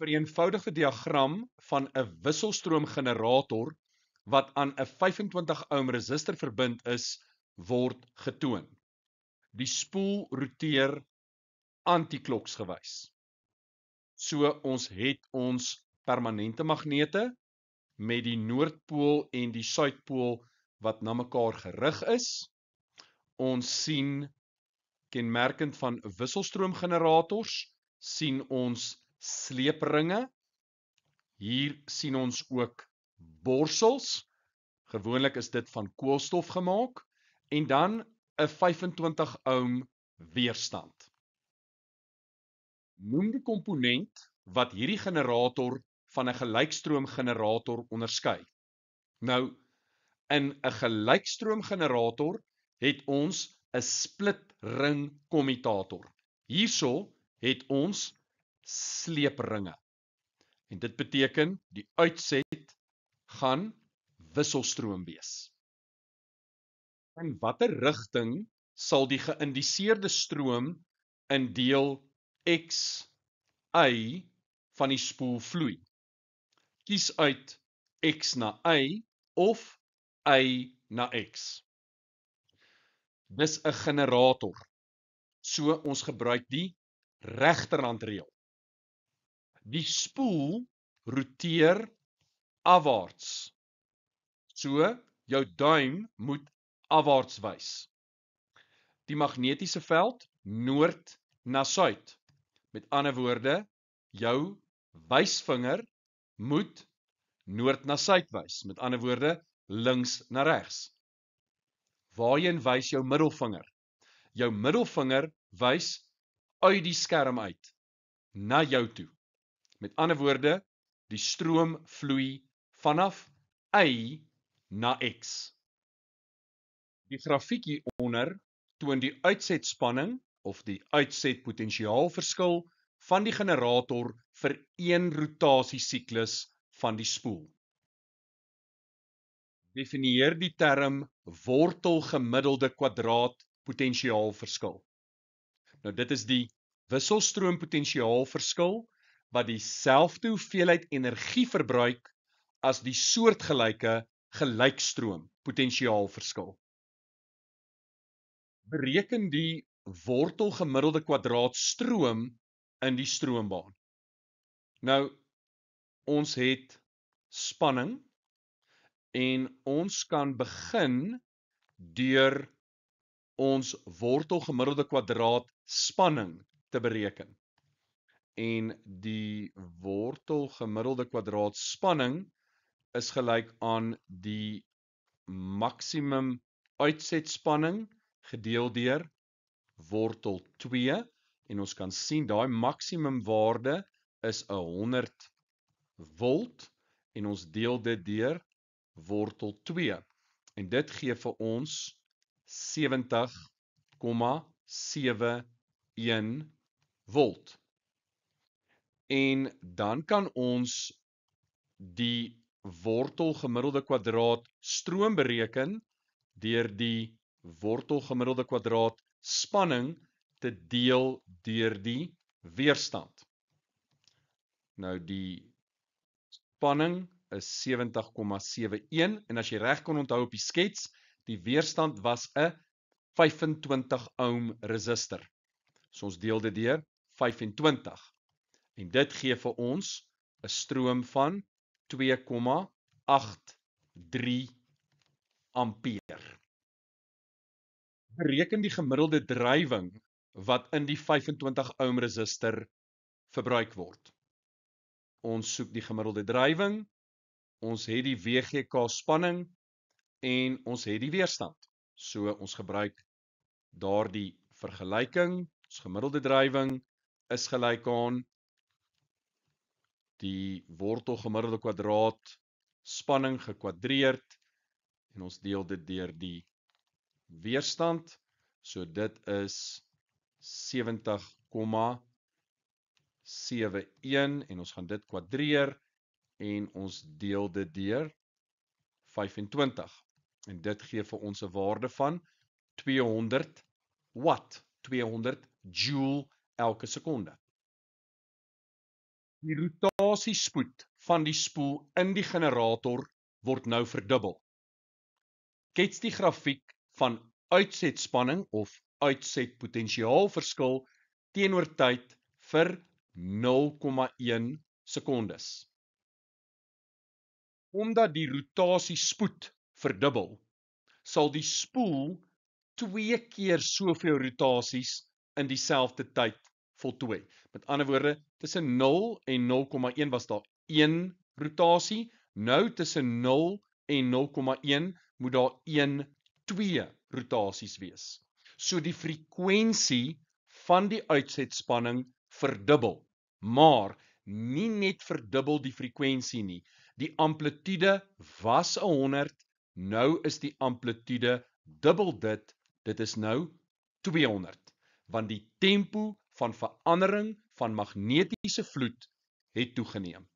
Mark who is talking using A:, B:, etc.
A: vereenvoudigde diagram van 'n wisselstroomgenerator wat aan 'n 25 ohm resistor verbind is, word getoon. Die spoel roteer antikloksgewys. So ons het ons permanente magnete met die noordpool en die suidpool wat na mekaar gerig is. Ons sien kenmerkend van wisselstroomgenerators, sien ons sleepringe. Hier sien ons ook borsels. Gewoonlik is dit van koolstof gemaak en dan 'n 25 ohm weerstand. Noem die komponent wat hierdie generator van 'n gelykstroomgenerator onderskei. Nou, in 'n gelykstroomgenerator het ons 'n splitring kommutator. Hierso het ons sleepringe. En dit beteken die uitset gaan wisselstroom wees. In watter rigting sal die geïndiseerde stroom in deel XY van die spoel vloei? Kies uit X na Y of Y na X. Dis 'n generator. So ons gebruik die regterhandreël. Die spoel roteer afwaarts. So jou duim moet afwaarts wys. Die magnetiese veld noord na suid. Met ander woorde, jou wysvinger moet noord na suid wys. Met ander woorde, links na regs. Waarheen wys jou middelvinger? Jou middelvinger wys uit die skerm uit na jou toe. Met ander woorde, die stroom vloei vanaf Y na X. Die grafiek hieronder toon die uitsetspanning of die uitsetpotentiaalverskil van die generator vir een rotasiesiklus van die spoel. Definieer die term wortelgemiddelde kwadraat potentiaalverskil. Nou dit is die wisselstroompotentiaalverskil wat dieselfde hoeveelheid energie verbruik as die soortgelyke gelykstroom potentiaalverskil. Bereken die wortelgemiddelde kwadraat stroom in die stroombaan. Nou, ons het spanning en ons kan begin deur ons wortelgemiddelde kwadraat spanning te bereken. En die wortelgemiddelde kwadraat spanning is gelyk aan die maksimum uitsetspanning gedeel deur wortel 2 en ons kan sien daai maksimum waarde is 100 volt en ons deel dit deur wortel 2 en dit gee vir ons 70,71 volt. En dan kan ons die wortelgemiddelde kwadraat stroom bereken deur die wortelgemiddelde kwadraat spanning te deel deur die weerstand. Nou die spanning is 70,71 en as jy reg kon onthou op die skets, die weerstand was 'n 25 ohm resistor. So ons deel dit deur 25 en dit gee vir ons 'n stroom van 2,83 ampere. Bereken die gemiddelde drywing wat in die 25 ohm resistor verbruik word. Ons soek die gemiddelde drywing, ons het die WGK spanning en ons het die weerstand. So ons gebruik daardie vergelyking, ons gemiddelde drywing is gelyk aan die wortelgemiddelde kwadraat spanning gekwadreerd en ons deel dit deur die weerstand. So dit is 70,71 en ons gaan dit kwadreer en ons deel dit deur 25 en dit gee vir ons 'n waarde van 200 watt, 200 joule elke sekonde. Die rotasiespoed van die spoel in die generator word nou verdubbel. Skets die grafiek van uitsetspanning of uitsetpotentiaalverskil teenoor tyd vir 0,1 sekondes. Omdat die rotasiespoed verdubbel, sal die spoel 2 keer soveel rotasies in dieselfde tyd voltooi. Met ander woorde, tussen 0 en 0,1 was daar 1 rotasie, nou tussen 0 en 0,1 moet daar 2 rotasies wees. So die frekwensie van die uitsetspanning verdubbel, maar nie net verdubbel die frekwensie nie. Die amplitude was 100, nou is die amplitude dubbel dit is nou 200, want die tempo van verandering van magnetiese vloed het toegeneem.